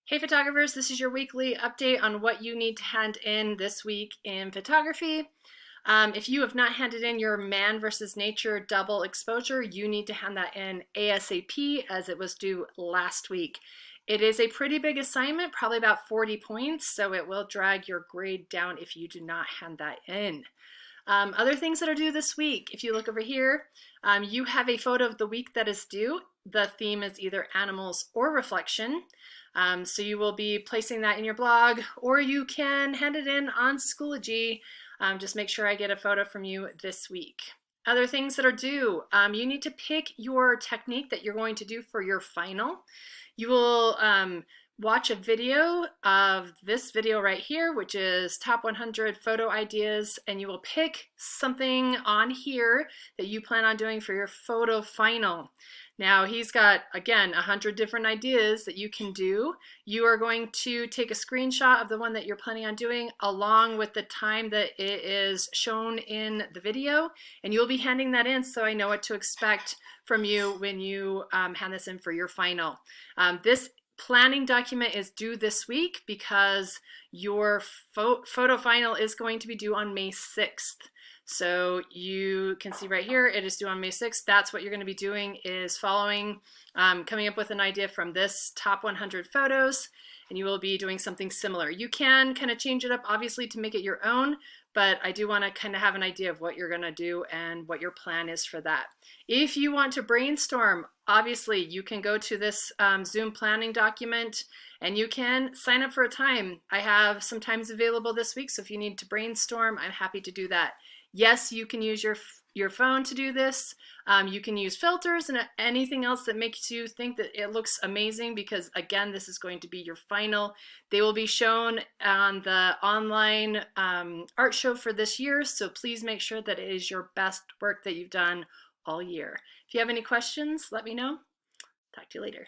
Hey photographers, this is your weekly update on what you need to hand in this week in photography. If you have not handed in your man versus nature double exposure, you need to hand that in ASAP as it was due last week. It is a pretty big assignment, probably about 40 points, so it will drag your grade down if you do not hand that in. Other things that are due this week, if you look over here, you have a photo of the week that is due. The theme is either animals or reflection. So you will be placing that in your blog, or you can hand it in on Schoology. Just make sure I get a photo from you this week. Other things that are due, you need to pick your technique that you're going to do for your final. You will watch a video of this video right here, which is top 100 photo ideas, and you will pick something on here that you plan on doing for your photo final. Now he's got, again, 100 different ideas that you can do. You are going to take a screenshot of the one that you're planning on doing along with the time that it is shown in the video, and you'll be handing that in so I know what to expect from you when you hand this in for your final. This planning document is due this week because your photo final is going to be due on May 6th. So you can see right here, it is due on May 6th. That's what you're going to be doing, is following, coming up with an idea from this top 100 photos, and you will be doing something similar. You can kind of change it up, obviously, to make it your own, but I do want to kind of have an idea of what you're going to do and what your plan is for that. If you want to brainstorm, obviously, you can go to this Zoom planning document and you can sign up for a time. I have some times available this week, so if you need to brainstorm, I'm happy to do that. Yes, you can use your phone to do this. You can use filters and anything else that makes you think that it looks amazing, because again, this is going to be your final. They will be shown on the online art show for this year, so please make sure that it is your best work that you've done all year. If you have any questions, let me know. Talk to you later.